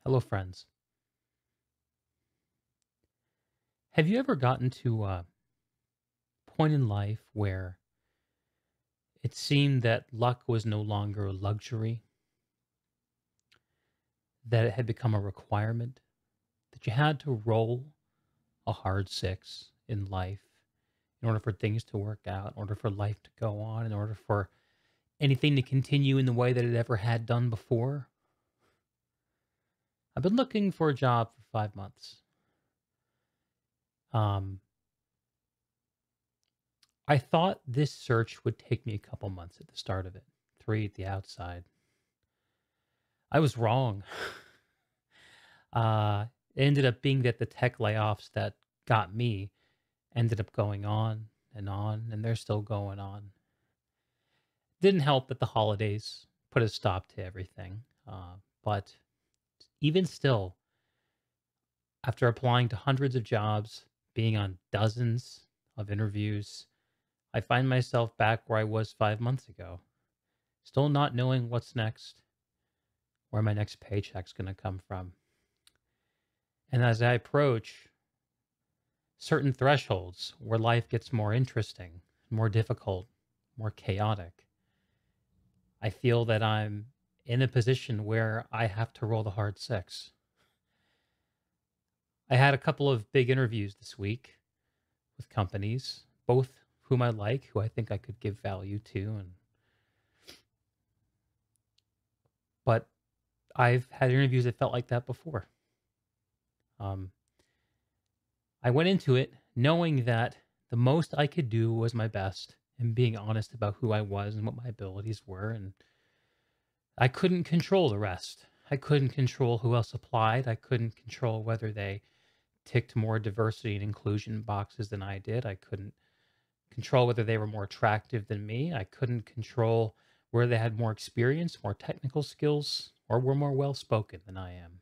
Hello, friends. Have you ever gotten to a point in life where it seemed that luck was no longer a luxury, that it had become a requirement, that you had to roll a hard six in life in order for things to work out, in order for life to go on, in order for anything to continue in the way that it ever had done before? I've been looking for a job for 5 months. Um, I thought this search would take me a couple months at the start of it, 3 at the outside. I was wrong. It ended up being that the tech layoffs that got me ended up going on, and they're still going on. Didn't help that the holidays put a stop to everything. But even still, after applying to hundreds of jobs, being on dozens of interviews, I find myself back where I was 5 months ago, still not knowing what's next, where my next paycheck's going to come from. And as I approach certain thresholds where life gets more interesting, more difficult, more chaotic, I feel that I'm in a position where I have to roll the hard six. I had a couple of big interviews this week with companies, both whom I like, who I think I could give value to, and but I've had interviews that felt like that before. Um, I went into it knowing that the most I could do was my best and being honest about who I was and what my abilities were, and I couldn't control the rest. I couldn't control who else applied. I couldn't control whether they ticked more diversity and inclusion boxes than I did. I couldn't control whether they were more attractive than me. I couldn't control where they had more experience, more technical skills, or were more well spoken than I am.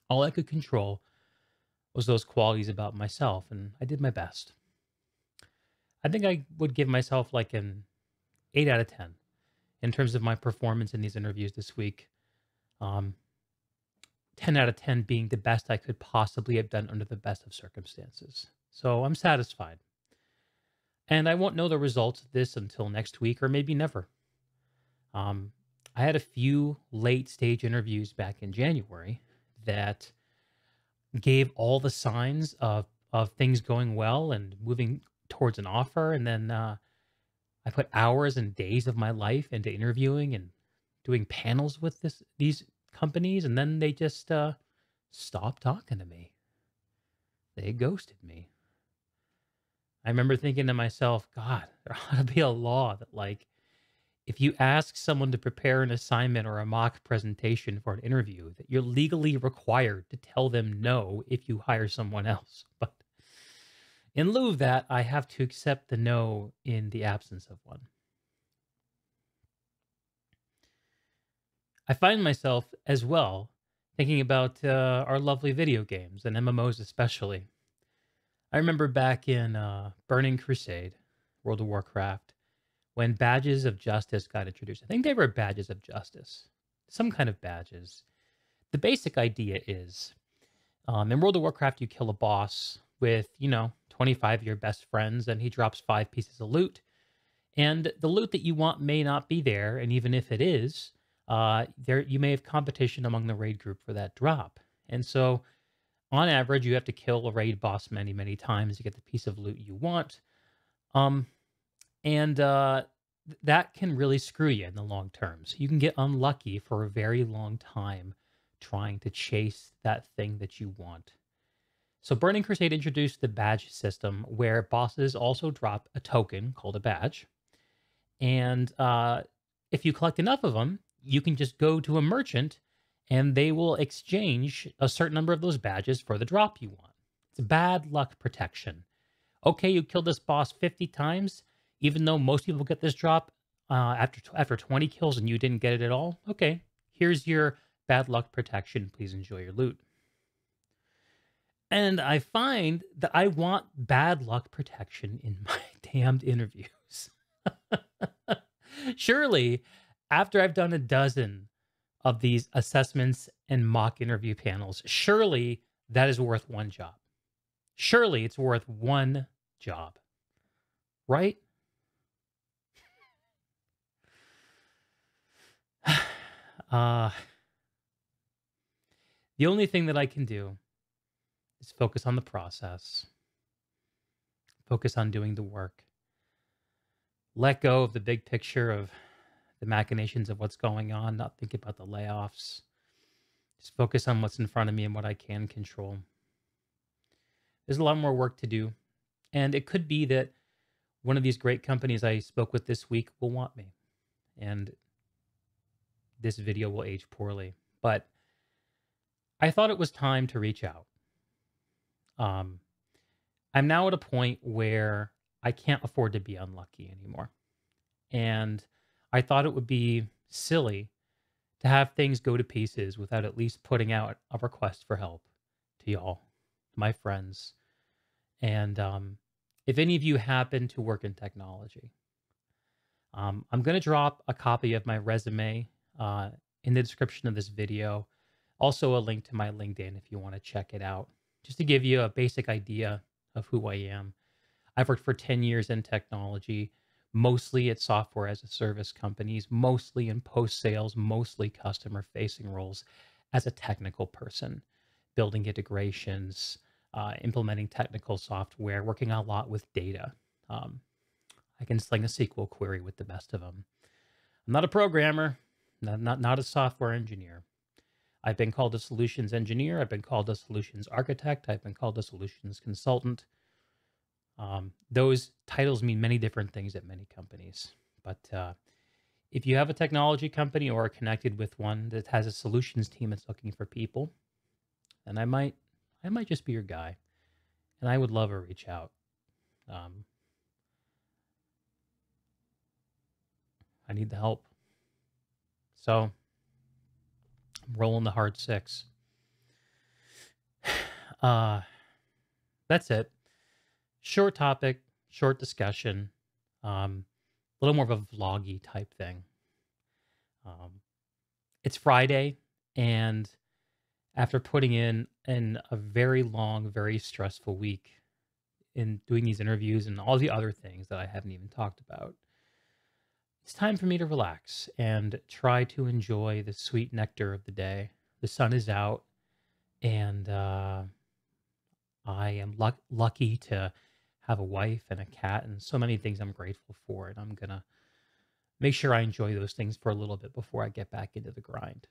All I could control was those qualities about myself, and I did my best. I think I would give myself like an 8 out of 10 in terms of my performance in these interviews this week. Um, 10 out of 10 being the best I could possibly have done under the best of circumstances. So I'm satisfied. And I won't know the results of this until next week or maybe never. Um, I had a few late stage interviews back in January that gave all the signs of things going well and moving towards an offer. And then I put hours and days of my life into interviewing and doing panels with these companies, and then they just stopped talking to me. They ghosted me. I remember thinking to myself, God, there ought to be a law that, like, if you ask someone to prepare an assignment or a mock presentation for an interview, that you're legally required to tell them no if you hire someone else. But in lieu of that, I have to accept the no in the absence of one. I find myself as well thinking about our lovely video games and MMOs especially. I remember back in Burning Crusade, World of Warcraft, when Badges of Justice got introduced. I think they were Badges of Justice, some kind of badges. The basic idea is in World of Warcraft, you kill a boss with, 25 of your best friends, and he drops 5 pieces of loot. And the loot that you want may not be there, and even if it is, there you may have competition among the raid group for that drop. And so, on average, you have to kill a raid boss many, many times to get the piece of loot you want. Um, and that can really screw you in the long term. So you can get unlucky for a very long time trying to chase that thing that you want. So Burning Crusade introduced the badge system where bosses also drop a token called a badge. And if you collect enough of them, you can just go to a merchant and they will exchange a certain number of those badges for the drop you want. It's bad luck protection. Okay, you killed this boss 50 times, even though most people get this drop after 20 kills and you didn't get it at all. Okay, here's your bad luck protection. Please enjoy your loot. And I find that I want bad luck protection in my damned interviews. Surely, after I've done a dozen of these assessments and mock interview panels. Surely that is worth one job. Surely it's worth one job, right? Uh, the only thing that I can do is focus on the process, focus on doing the work, let go of the big picture of the machinations of what's going on, not think about the layoffs, just focus on what's in front of me and what I can control. There's a lot more work to do. And it could be that one of these great companies I spoke with this week will want me. And this video will age poorly. But I thought it was time to reach out. Um, I'm now at a point where I can't afford to be unlucky anymore. And I thought it would be silly to have things go to pieces without at least putting out a request for help to y'all, my friends. And if any of you happen to work in technology, I'm going to drop a copy of my resume in the description of this video. Also, a link to my LinkedIn if you want to check it out, just to give you a basic idea of who I am. I've worked for 10 years in technology, mostly at software as a service companies, mostly in post sales, mostly customer facing roles as a technical person, building integrations, implementing technical software, working a lot with data. Um, I can sling a SQL query with the best of them. I'm not a programmer, not a software engineer. I've been called a solutions engineer. I've been called a solutions architect. I've been called a solutions consultant. Those titles mean many different things at many companies. But if you have a technology company or are connected with one that has a solutions team that's looking for people, then I might just be your guy. And I would love a reach out. I need the help. So I'm rolling the hard six. That's it. Short topic, short discussion. A little more of a vloggy type thing. It's Friday, and after putting in a very long, very stressful week in doing these interviews and all the other things that I haven't even talked about, it's time for me to relax and try to enjoy the sweet nectar of the day. The sun is out, and I am lucky to have a wife and a cat and so many things I'm grateful for. And I'm going to make sure I enjoy those things for a little bit before I get back into the grind.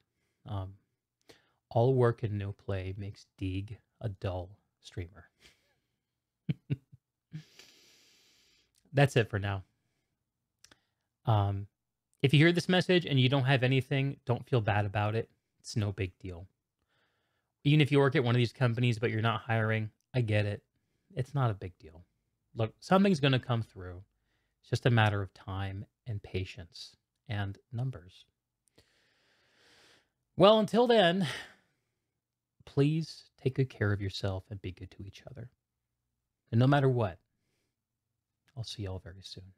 All work and no play makes Deeg a dull streamer. That's it for now. If you hear this message and you don't have anything, don't feel bad about it. It's no big deal. Even if you work at one of these companies, but you're not hiring, I get it. It's not a big deal. Look, something's going to come through. It's just a matter of time and patience and numbers. Well, until then, please take good care of yourself and be good to each other. And no matter what, I'll see y'all very soon.